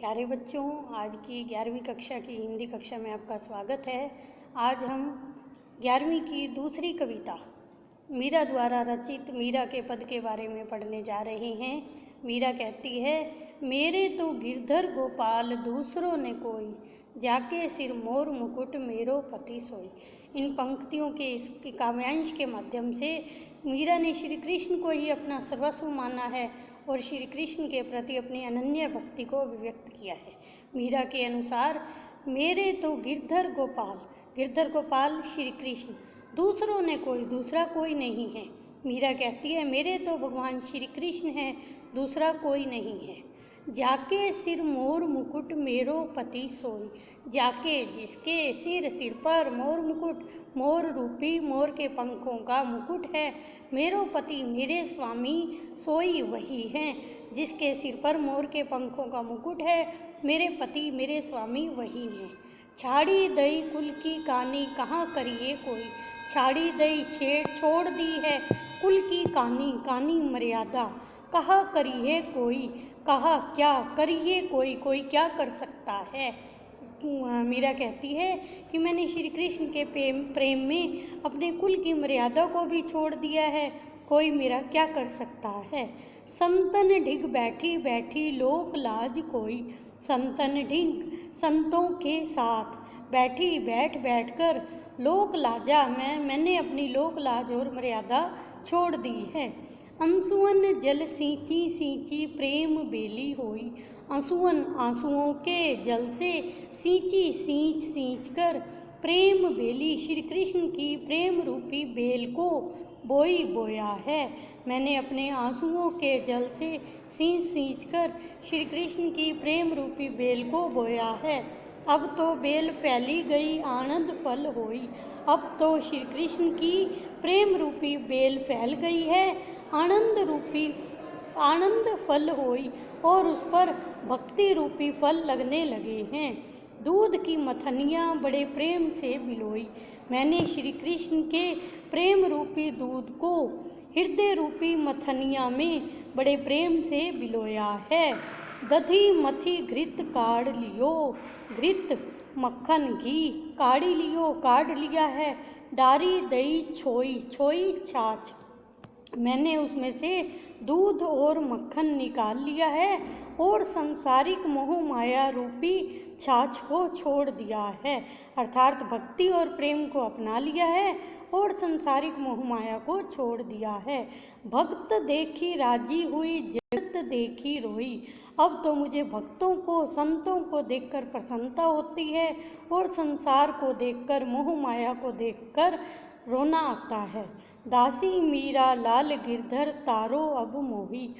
प्यारे बच्चों, आज की 11वीं कक्षा की हिंदी कक्षा में आपका स्वागत है। आज हम 11वीं की दूसरी कविता मीरा द्वारा रचित मीरा के पद के बारे में पढ़ने जा रहे हैं। मीरा कहती है, मेरे तो गिरधर गोपाल दूसरों ने कोई, जाके सिर मोर मुकुट मेरो पति सोई। इन पंक्तियों के इस काव्यांश के माध्यम से मीरा ने श्री कृष्ण को ही अपना सर्वस्व माना है और श्री कृष्ण के प्रति अपनी अनन्य भक्ति को अभिव्यक्त किया है। मीरा के अनुसार मेरे तो गिरधर गोपाल श्री कृष्ण, दूसरों ने कोई, दूसरा कोई नहीं है। मीरा कहती है, मेरे तो भगवान श्री कृष्ण हैं, दूसरा कोई नहीं है। जाके सिर मोर मुकुट मेरो पति सोई, जाके जिसके सिर पर मोर मुकुट, मोर रूपी मोर के पंखों का मुकुट है, मेरो पति मेरे स्वामी सोई वही हैं। जिसके सिर पर मोर के पंखों का मुकुट है, मेरे पति मेरे स्वामी वही हैं। छाड़ी दई कुल की कानी कहाँ करिए कोई, छाड़ी दई छोड़ दी है कुल की कानी मर्यादा, कहा करिए कोई, कहा क्या करिए कोई क्या कर सकता है। मीरा कहती है कि मैंने श्री कृष्ण के प्रेम में अपने कुल की मर्यादा को भी छोड़ दिया है, कोई मेरा क्या कर सकता है। संतन ढिग बैठी बैठी लोक लाज कोई, संतन ढिग संतों के साथ बैठ कर लोक लाजा, मैंने अपनी लोक लाज और मर्यादा छोड़ दी है। अंसुअन जल सींची सींची प्रेम बेली होई, अंसुअन आंसुओं के जल से सींची सींच कर प्रेम बेली, श्री कृष्ण की प्रेम रूपी बेल को बोया है। मैंने अपने आंसुओं के जल से सींच कर श्री कृष्ण की प्रेम रूपी बेल को बोया है। अब तो बेल फैली गई आनंद फल होई, अब तो श्री कृष्ण की प्रेम रूपी बेल फैल गई है, आनंद फल होई और उस पर भक्ति रूपी फल लगने लगे हैं। दूध की मथनियाँ बड़े प्रेम से बिलोई, मैंने श्री कृष्ण के प्रेम रूपी दूध को हृदय रूपी मथनिया में बड़े प्रेम से बिलोया है। दधी मथी घृत काढ़ लियो, घृत मक्खन घी काढ़ लिया है, डारी दही छोई छाछ, मैंने उसमें से दूध और मक्खन निकाल लिया है और संसारिक मोह माया रूपी छाछ को छोड़ दिया है। अर्थात भक्ति और प्रेम को अपना लिया है और संसारिक मोह माया को छोड़ दिया है। भक्त देखी राजी हुई, जगत देखी रोई, अब तो मुझे भक्तों को संतों को देखकर प्रसन्नता होती है और संसार को देखकर मोह माया को देखकर रोना आता है। दासी मीरा लाल गिरधर तारो अब मोही,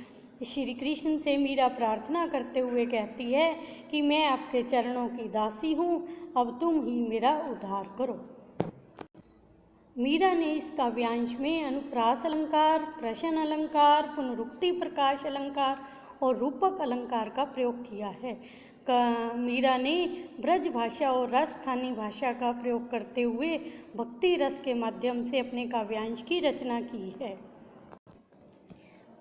श्री कृष्ण से मीरा प्रार्थना करते हुए कहती है कि मैं आपके चरणों की दासी हूँ, अब तुम ही मेरा उद्धार करो। मीरा ने इस काव्यांश में अनुप्रास अलंकार, प्रश्न अलंकार, पुनरुक्ति प्रकाश अलंकार और रूपक अलंकार का प्रयोग किया है। मीरा ने ब्रज भाषा और राजस्थानी भाषा का प्रयोग करते हुए भक्ति रस के माध्यम से अपने काव्यांश की रचना की है।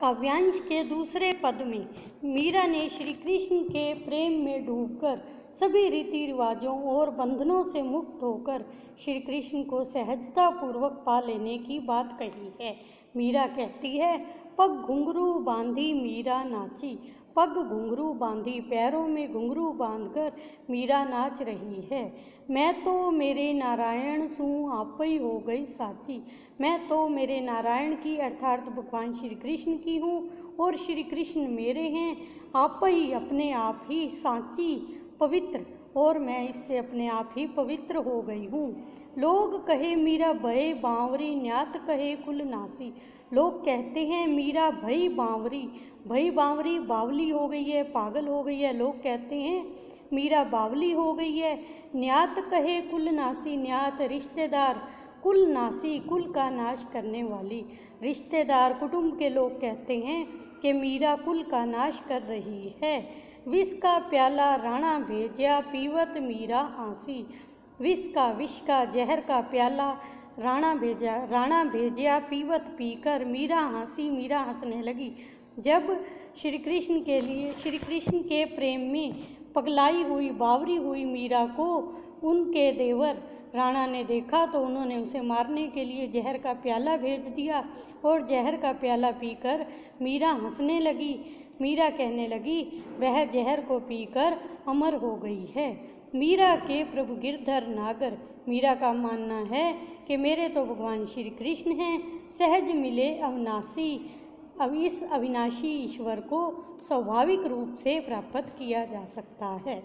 काव्यांश के दूसरे पद में मीरा ने श्री कृष्ण के प्रेम में डूबकर सभी रीति रिवाजों और बंधनों से मुक्त होकर श्री कृष्ण को सहजता पूर्वक पा लेने की बात कही है। मीरा कहती है, पग घुंघरू बांधी मीरा नाची, पग घुंघरू बांधी, पैरों में घुंघरू बांधकर मीरा नाच रही है। मैं तो मेरे नारायण सू आपई हो गई साची, मैं तो मेरे नारायण की अर्थात भगवान श्री कृष्ण की हूँ और श्री कृष्ण मेरे हैं। आप ही अपने आप ही साची पवित्र, और मैं इससे अपने आप ही पवित्र हो गई हूँ। लोग कहे मीरा भय बावरी, न्यात कहे कुल नासी, लोग कहते हैं मीरा भई बावरी बावली हो गई है, पागल हो गई है। लोग कहते हैं मीरा बावली हो गई है। न्यात कहे कुल नासी, न्यात रिश्तेदार, कुल नासी कुल का नाश करने वाली, रिश्तेदार कुटुंब के लोग कहते हैं कि मीरा कुल का नाश कर रही है। विष का प्याला राणा भेजा पीवत मीरा हाँसी, विष का जहर का प्याला राणा भेजा पीवत पीकर मीरा हंसने लगी। जब श्री कृष्ण के प्रेम में पगलाई हुई बावरी हुई मीरा को उनके देवर राणा ने देखा तो उन्होंने उसे मारने के लिए जहर का प्याला भेज दिया और जहर का प्याला पीकर मीरा हंसने लगी। मीरा कहने लगी, वह जहर को पीकर अमर हो गई है। मीरा के प्रभु गिरधर नागर मीरा का मानना है कि मेरे तो भगवान श्री कृष्ण हैं, सहज मिले अविनाशी। अब इस अविनाशी ईश्वर को स्वाभाविक रूप से प्राप्त किया जा सकता है।